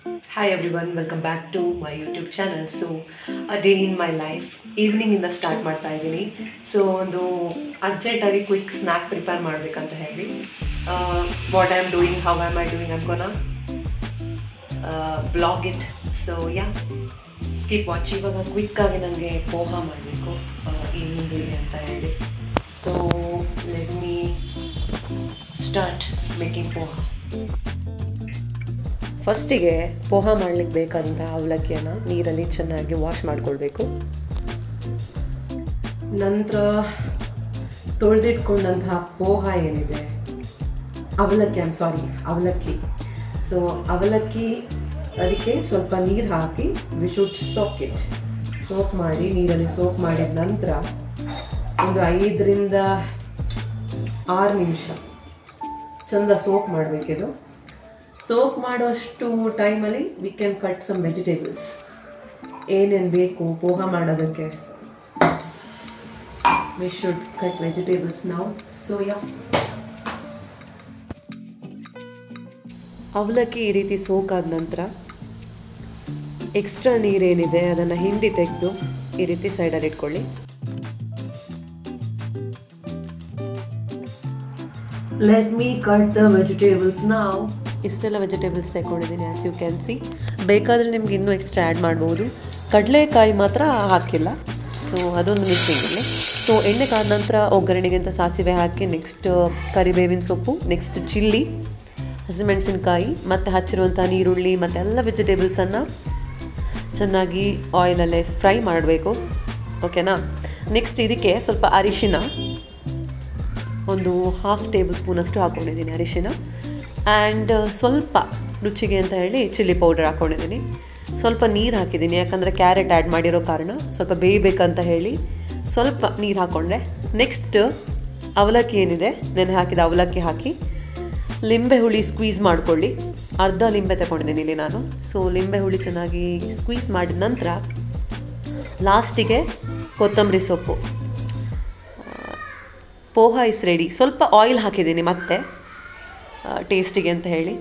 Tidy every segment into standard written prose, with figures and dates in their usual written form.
Hi everyone, welcome back to my YouTube channel. So, a day in my life, evening ಇಂದ start ಮಾಡ್ತಾ ಇದ್ದೀನಿ. So ಒಂದು ಅರ್ಜೆಂಟಾಗಿ quick snack prepare ಮಾಡಬೇಕಂತ ಹೇಳಿ what I am doing, how am I doing ಅನ್ಕೋನ blog it. So yeah, keep watch. ಇವಾಗ ಕ್ವಿಕ್ಕಾಗಿ ನನಗೆ ಪೋಹ ಮಾಡಬೇಕು ಈವ್ನಿಂಗ್ ಅಂತ ಹೇಳಿ. So let me start making poha. ಫಸ್ಟಿಗೆ ಪೋಹ ಮಾಡಲಿಕ್ಕೆ ಬೇಕಾದಂಥ ಅವಲಕ್ಕಿಯನ್ನು ನೀರಲ್ಲಿ ಚೆನ್ನಾಗಿ ವಾಶ್ ಮಾಡಿಕೊಳ್ಬೇಕು. ನಂತರ ತೊಳೆದಿಟ್ಕೊಂಡಂತಹ ಪೋಹ ಏನಿದೆ, ಅವಲಕ್ಕಿ. ಸೊ ಅವಲಕ್ಕಿ ಅದಕ್ಕೆ ಸ್ವಲ್ಪ ನೀರು ಹಾಕಿ ವಿ ಶುಡ್ ಸೋಕ್ ಮಾಡಿ, ನೀರಲ್ಲಿ ಸೋಕ್ ಮಾಡಿದ ನಂತರ ಒಂದು 5ರಿಂದ 6 ನಿಮಿಷ ಚಂದ ಸೋಕ್ ಮಾಡಬೇಕಿದು. ಸೋಕ್ ಮಾಡೋಷ್ಟು ಟೈಮಲ್ಲಿ we can cut some vegetables. ಏನೇನು ಬೇಕು ಪೋಹ ಮಾಡೋದಕ್ಕೆ, ವಿ ಶುಡ್ ಕಟ್ ವೆಜಿಟೇಬಲ್ಸ್ ನಾವು. ಸೊ ಯಾ, ಅವಲಕ್ಕಿ ಈ ರೀತಿ ಸೋಕಾದ ನಂತರ ಎಕ್ಸ್ಟ್ರಾ ನೀರೇನಿದೆ ಅದನ್ನು ಹಿಂಡಿ ತೆಗೆದು ಈ ರೀತಿ ಸೈಡಲ್ಲಿ ಇಟ್ಕೊಳ್ಳಿ. Let me cut the vegetables ನಾವು. ಇಷ್ಟೆಲ್ಲ ವೆಜಿಟೇಬಲ್ಸ್ ತಗೊಂಡಿದ್ದೀನಿ, ಆ್ಯಸ್ ಯು ಕ್ಯಾನ್ ಸಿ. ಬೇಕಾದರೆ ನಿಮ್ಗೆ ಇನ್ನೂ ಎಕ್ಸ್ಟ್ರಾ ಆ್ಯಡ್ ಮಾಡ್ಬೋದು. ಕಡಲೆಕಾಯಿ ಮಾತ್ರ ಹಾಕಿಲ್ಲ, ಸೊ ಅದೊಂದು ಮಿಕ್ಸಿಂಗ್ ಇಲ್ಲಿ. ಸೊ ಎಣ್ಣೆ ಕಾದ ನಂತರ ಒಗ್ಗರಣೆಗೆ ಅಂತ ಸಾಸಿವೆ ಹಾಕಿ, ನೆಕ್ಸ್ಟ್ ಕರಿಬೇವಿನ ಸೊಪ್ಪು, ನೆಕ್ಸ್ಟ್ ಚಿಲ್ಲಿ, ಹಸಿಮೆಣಸಿನ್ಕಾಯಿ ಮತ್ತು ಹಚ್ಚಿರುವಂಥ ನೀರುಳ್ಳಿ ಮತ್ತು ಎಲ್ಲ ವೆಜಿಟೇಬಲ್ಸನ್ನು ಚೆನ್ನಾಗಿ ಆಯಿಲಲ್ಲೇ ಫ್ರೈ ಮಾಡಬೇಕು. ಓಕೆನಾ. ನೆಕ್ಸ್ಟ್ ಇದಕ್ಕೆ ಸ್ವಲ್ಪ ಅರಿಶಿನ, ಒಂದು 1/2 ಟೇಬಲ್ ಸ್ಪೂನಷ್ಟು ಹಾಕ್ಕೊಂಡಿದ್ದೀನಿ ಅರಿಶಿನ. ಆ್ಯಂಡ್ ಸ್ವಲ್ಪ ರುಚಿಗೆ ಅಂತ ಹೇಳಿ ಚಿಲ್ಲಿ ಪೌಡರ್ ಹಾಕ್ಕೊಂಡಿದ್ದೀನಿ. ಸ್ವಲ್ಪ ನೀರು ಹಾಕಿದ್ದೀನಿ, ಯಾಕಂದರೆ ಕ್ಯಾರೆಟ್ ಆ್ಯಡ್ ಮಾಡಿರೋ ಕಾರಣ ಸ್ವಲ್ಪ ಬೇಯಬೇಕಂತ ಹೇಳಿ ಸ್ವಲ್ಪ ನೀರು ಹಾಕ್ಕೊಂಡೆ. ನೆಕ್ಸ್ಟ್ ಅವಲಕ್ಕಿ ಏನಿದೆ, ನೆನೆ ಹಾಕಿದ ಅವಲಕ್ಕಿ ಹಾಕಿ ಲಿಂಬೆ ಹುಳಿ ಸ್ಕ್ವೀಸ್ ಮಾಡ್ಕೊಳ್ಳಿ. ಅರ್ಧ ಲಿಂಬೆ ತಗೊಂಡಿದ್ದೀನಿ ಇಲ್ಲಿ ನಾನು. ಸೊ ಲಿಂಬೆ ಹುಳಿ ಚೆನ್ನಾಗಿ ಸ್ಕ್ವೀಸ್ ಮಾಡಿದ ನಂತರ ಲಾಸ್ಟಿಗೆ ಕೊತ್ತಂಬರಿ ಸೊಪ್ಪು. Poha is ready. ಸ್ವಲ್ಪ ಆಯಿಲ್ ಹಾಕಿದ್ದೀನಿ ಮತ್ತೆ ಟೇಸ್ಟಿಗೆ ಅಂತ ಹೇಳಿ.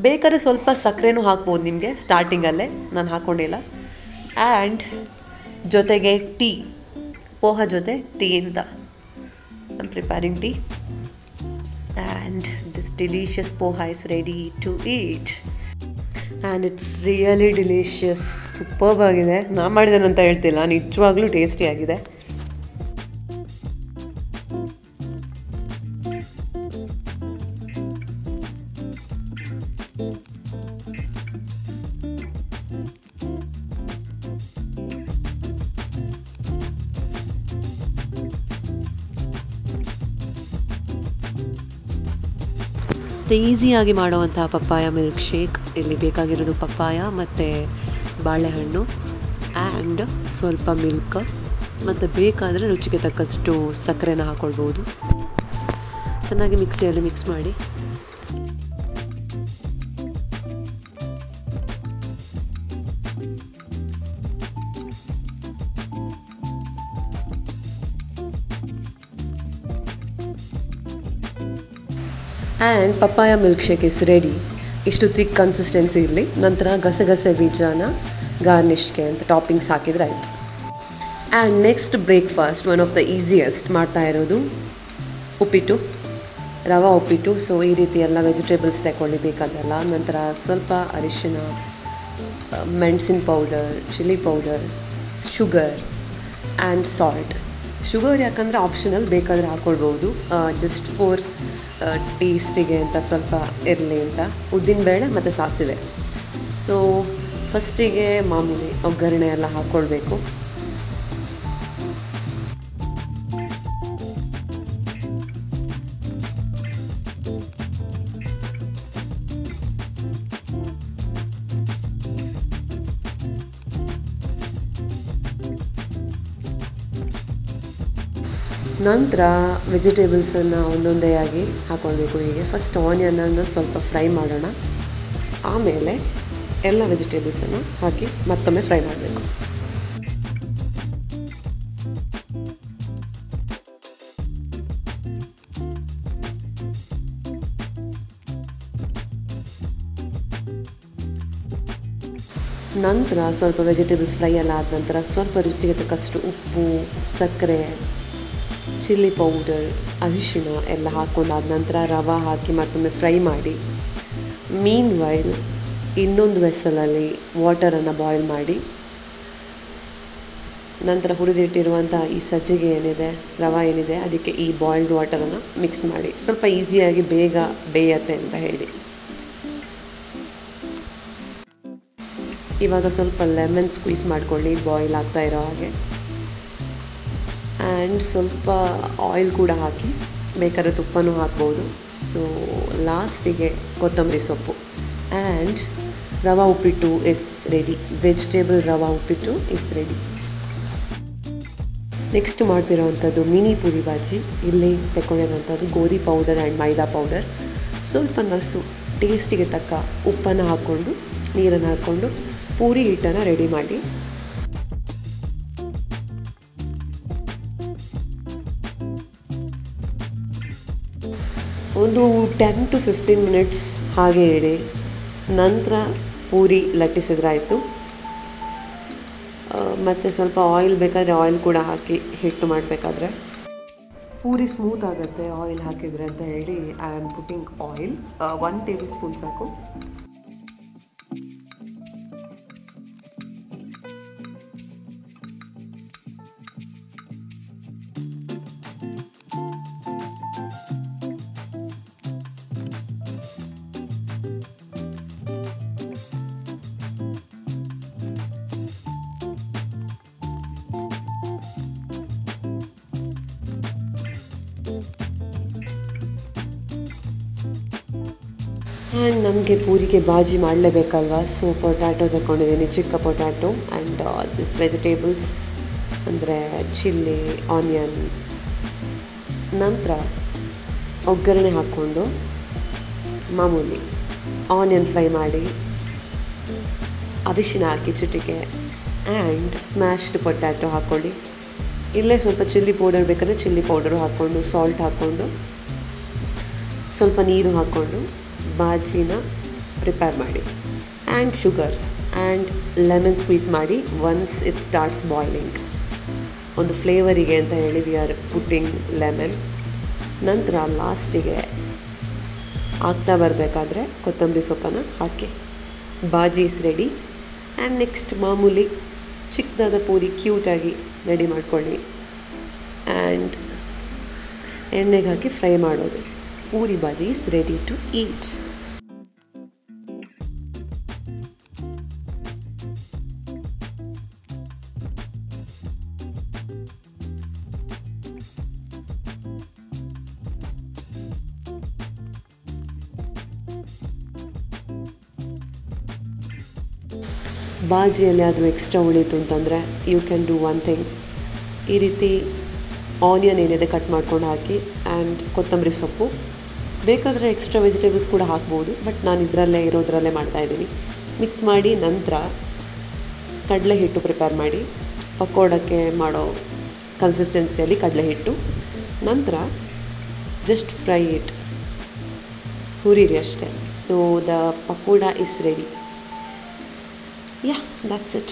ಬೇಕಾದ್ರೆ ಸ್ವಲ್ಪ ಸಕ್ಕರೆನೂ ಹಾಕ್ಬೋದು ನಿಮಗೆ ಸ್ಟಾರ್ಟಿಂಗಲ್ಲೇ, ನಾನು ಹಾಕ್ಕೊಂಡಿಲ್ಲ. ಆ್ಯಂಡ್ ಜೊತೆಗೆ ಟೀ, ಪೋಹ ಜೊತೆ ಟೀ ಅಂತ I am preparing tea. And this delicious poha is ready to eat. And it's really delicious, superb ಆಗಿದೆ. ನಾನು ಮಾಡಿದ್ದೇನಂತ ಹೇಳ್ತಿಲ್ಲ, ನಿಜವಾಗ್ಲೂ ಟೇಸ್ಟಿಯಾಗಿದೆ. ಈಸಿಯಾಗಿ ಮಾಡುವಂಥ ಪಪ್ಪಾಯ ಮಿಲ್ಕ್ ಶೇಕ್. ಇಲ್ಲಿ ಬೇಕಾಗಿರೋದು ಪಪ್ಪಾಯ ಮತ್ತು ಬಾಳೆಹಣ್ಣು ಆ್ಯಂಡ್ ಸ್ವಲ್ಪ ಮಿಲ್ಕ್, ಮತ್ತು ಬೇಕಾದರೆ ರುಚಿಗೆ ತಕ್ಕಷ್ಟು ಸಕ್ಕರೆನ ಹಾಕ್ಕೊಳ್ಬೋದು. ಚೆನ್ನಾಗಿ ಮಿಕ್ಸಿಯಲ್ಲಿ ಮಿಕ್ಸ್ ಮಾಡಿ. And papaya milk shake is ready. ಇಷ್ಟು ಥಿಕ್ ಕನ್ಸಿಸ್ಟೆನ್ಸಿ ಇರಲಿ. ನಂತರ ಗಸಗಸೆ ಬೀಜನ ಗಾರ್ನಿಷ್ಗೆ ಅಂತ ಟಾಪಿಂಗ್ಸ್ ಹಾಕಿದರೆ ಆಯಿತು. And next breakfast, one of the easiest ಮಾಡ್ತಾ ಇರೋದು ಉಪ್ಪಿಟ್ಟು, ರವೆ ಉಪ್ಪಿಟ್ಟು. ಸೊ ಈ ರೀತಿ ಎಲ್ಲ ವೆಜಿಟೇಬಲ್ಸ್ ತಗೊಳ್ಳಿ ಬೇಕಾದಲ್ಲ. ನಂತರ ಸ್ವಲ್ಪ ಅರಿಶಿನ, ಮೆಣಸಿನ powder, chilli powder, sugar and salt. Sugar ಯಾಕಂದರೆ ಆಪ್ಷನಲ್, ಬೇಕಾದರೆ ಹಾಕ್ಕೊಳ್ಬೋದು, ಜಸ್ಟ್ ಫಾರ್ ಟೇಸ್ಟಿಗೆ ಅಂತ ಸ್ವಲ್ಪ ಇರಲಿ ಅಂತ. ಉದ್ದಿನಬೇಳೆ ಮತ್ತು ಸಾಸಿವೆ. ಸೊ ಫಸ್ಟಿಗೆ ಮಾಮೂಲಿ ಒಗ್ಗರಣೆ ಎಲ್ಲ ಹಾಕ್ಕೊಳ್ಬೇಕು. ನಂತರ ವೆಜಿಟೇಬಲ್ಸನ್ನು ಒಂದೊಂದೇ ಆಗಿ ಹಾಕ್ಕೊಳ್ಬೇಕು. ಹೀಗೆ ಫಸ್ಟ್ ಆನಿಯನನ್ನು ಸ್ವಲ್ಪ ಫ್ರೈ ಮಾಡೋಣ, ಆಮೇಲೆ ಎಲ್ಲ ವೆಜಿಟೇಬಲ್ಸನ್ನು ಹಾಕಿ ಮತ್ತೊಮ್ಮೆ ಫ್ರೈ ಮಾಡಬೇಕು. ನಂತರ ಸ್ವಲ್ಪ ವೆಜಿಟೇಬಲ್ಸ್ ಫ್ರೈ ಎಲ್ಲ ಆದ ನಂತರ ಸ್ವಲ್ಪ ರುಚಿಗೆ ತಕ್ಕಷ್ಟು ಉಪ್ಪು, ಸಕ್ಕರೆ, ಚಿಲ್ಲಿ ಪೌಡರ್, ಅರಿಶಿಣ ಎಲ್ಲ ಹಾಕ್ಕೊಂಡಾದ ನಂತರ ರವೆ ಹಾಕಿ ಮತ್ತೊಮ್ಮೆ ಫ್ರೈ ಮಾಡಿ, ಮೀನ್ ವೈಲ್ ಇನ್ನೊಂದು ವೆಸಲಲ್ಲಿ ವಾಟರನ್ನು ಬಾಯ್ಲ್ ಮಾಡಿ, ನಂತರ ಹುರಿದಿಟ್ಟಿರುವಂಥ ಈ ಸಜ್ಜಿಗೆ ಏನಿದೆ, ರವೆ ಏನಿದೆ, ಅದಕ್ಕೆ ಈ ಬಾಯ್ಲ್ಡ್ ವಾಟರನ್ನು ಮಿಕ್ಸ್ ಮಾಡಿ. ಸ್ವಲ್ಪ ಈಸಿಯಾಗಿ ಬೇಗ ಬೇಯತ್ತೆ ಅಂತ ಹೇಳಿ. ಇವಾಗ ಸ್ವಲ್ಪ ಲೆಮನ್ ಸ್ಕ್ವೀಸ್ ಮಾಡ್ಕೊಳ್ಳಿ ಬಾಯ್ಲ್ ಆಗ್ತಾ ಇರೋ ಹಾಗೆ. ಆ್ಯಂಡ್ ಸ್ವಲ್ಪ ಆಯಿಲ್ ಕೂಡ ಹಾಕಿ, ಬೇಕಾದ್ರೆ ತುಪ್ಪನೂ ಹಾಕ್ಬೋದು. ಸೊ ಲಾಸ್ಟಿಗೆ ಕೊತ್ತಂಬರಿ ಸೊಪ್ಪು. ಆ್ಯಂಡ್ ರವೆ ಉಪ್ಪಿಟ್ಟು ಇಸ್ ರೆಡಿ. ವೆಜಿಟೇಬಲ್ ರವೆ ಉಪ್ಪಿಟ್ಟು ಇಸ್ ರೆಡಿ. ನೆಕ್ಸ್ಟ್ ಮಾಡ್ತಿರೋವಂಥದ್ದು ಮಿನಿ ಪೂರಿ ಬಾಜಿ. ಇಲ್ಲಿ ತಗೊಂಡಿರೋವಂಥದ್ದು ಗೋಧಿ ಪೌಡರ್ ಆ್ಯಂಡ್ ಮೈದಾ ಪೌಡರ್, ಸ್ವಲ್ಪ ನಸು, ಟೇಸ್ಟಿಗೆ ತಕ್ಕ ಉಪ್ಪನ್ನು ಹಾಕ್ಕೊಂಡು, ನೀರನ್ನು ಹಾಕ್ಕೊಂಡು ಪೂರಿ ಹಿಟ್ಟನ್ನು ರೆಡಿ ಮಾಡಿ. ಒಂದು 10 to 15 ಮಿನಿಟ್ಸ್ ಹಾಗೆ ಇಡಿ. ನಂತರ ಪೂರಿ ಲಟ್ಟಿಸಿದ್ರಾಯಿತು. ಮತ್ತು ಸ್ವಲ್ಪ ಆಯಿಲ್ ಬೇಕಾದರೆ ಆಯಿಲ್ ಕೂಡ ಹಾಕಿ ಹಿಟ್ಟು ಮಾಡಬೇಕಾದ್ರೆ ಪೂರಿ ಸ್ಮೂತ್ ಆಗುತ್ತೆ ಆಯಿಲ್ ಹಾಕಿದರೆ ಅಂತ ಹೇಳಿ I am putting oil 1 table spoon ಸಾಕು. ಆ್ಯಂಡ್ ನಮಗೆ ಪೂರಿಗೆ ಬಾಜಿ ಮಾಡಲೇಬೇಕಲ್ವ. ಸೊ ಪೊಟ್ಯಾಟೊ ತಗೊಂಡಿದ್ದೀನಿ, ಚಿಕ್ಕ ಪೊಟ್ಯಾಟೊ, ಆ್ಯಂಡ್ ದಿಸ್ ವೆಜಿಟೇಬಲ್ಸ್ ಅಂದರೆ ಚಿಲ್ಲಿ, ಆನಿಯನ್. ನಂತರ ಒಗ್ಗರಣೆ ಹಾಕ್ಕೊಂಡು ಮಾಮೂಲಿ ಆನಿಯನ್ ಫ್ರೈ ಮಾಡಿ, ಅರಿಶಿನ ಹಾಕಿ ಚಿಟಿಕೆ, ಆ್ಯಂಡ್ ಸ್ಮ್ಯಾಶ್ಡ್ ಪೊಟ್ಯಾಟೊ ಹಾಕ್ಕೊಳ್ಳಿ. ಇಲ್ಲೇ ಸ್ವಲ್ಪ ಚಿಲ್ಲಿ ಪೌಡರ್ ಬೇಕಾದರೆ ಚಿಲ್ಲಿ ಪೌಡರು ಹಾಕ್ಕೊಂಡು, ಸಾಲ್ಟ್ ಹಾಕ್ಕೊಂಡು, ಸ್ವಲ್ಪ ನೀರು ಹಾಕ್ಕೊಂಡು ಬಾಜಿನ ಪ್ರಿಪೇರ್ ಮಾಡಿ. And sugar and lemon squeeze ಮಾಡಿ ಒನ್ಸ್ ಇಟ್ ಸ್ಟಾರ್ಟ್ಸ್ ಬಾಯ್ಲಿಂಗ್. ಒಂದು ಫ್ಲೇವರಿಗೆ ಅಂತ ಹೇಳಿ ವಿ ಆರ್ ಪುಟ್ಟಿಂಗ್ ಲೆಮನ್. ನಂತರ ಲಾಸ್ಟಿಗೆ ಆಗ್ತಾ ಬರಬೇಕಾದ್ರೆ ಕೊತ್ತಂಬರಿ ಸೊಪ್ಪನ್ನು ಹಾಕಿ. Bhaji is ready. And next ಮಾಮೂಲಿ ಚಿಕ್ಕದಾದ ಪೂರಿ ಕ್ಯೂಟಾಗಿ ರೆಡಿ ಮಾಡ್ಕೊಳ್ಳಿ. ಆ್ಯಂಡ್ ಎಣ್ಣೆಗೆ ಹಾಕಿ ಫ್ರೈ ಮಾಡೋದು. Puri bhaji is ready to eat. ಬಾಜಿಯಲ್ಲಿ ಆದರೂ ಎಕ್ಸ್ಟ್ರಾ ಉಳಿತು ಅಂತಂದರೆ you can do one thing. ಈ ರೀತಿ ಆನಿಯನ್ ಏನಿದೆ ಕಟ್ ಮಾಡ್ಕೊಂಡು ಹಾಕಿ, ಆ್ಯಂಡ್ ಕೊತ್ತಂಬರಿ ಸೊಪ್ಪು, ಬೇಕಾದರೆ ಎಕ್ಸ್ಟ್ರಾ ವೆಜಿಟೇಬಲ್ಸ್ ಕೂಡ ಹಾಕ್ಬೋದು, ಬಟ್ ನಾನು ಇದರಲ್ಲೇ ಇರೋದ್ರಲ್ಲೇ ಮಾಡ್ತಾಯಿದ್ದೀನಿ. ಮಿಕ್ಸ್ ಮಾಡಿ ನಂತರ ಕಡಲೆ ಹಿಟ್ಟು ಪ್ರಿಪೇರ್ ಮಾಡಿ, ಪಕೋಡಕ್ಕೆ ಮಾಡೋ ಕನ್ಸಿಸ್ಟೆನ್ಸಿಯಲ್ಲಿ ಕಡಲೆ ಹಿಟ್ಟು. ನಂತರ ಜಸ್ಟ್ ಫ್ರೈ ಇಟ್, ಹುರಿರಿ ಅಷ್ಟೇ. So the pakoda is ready. Yeah, that's it.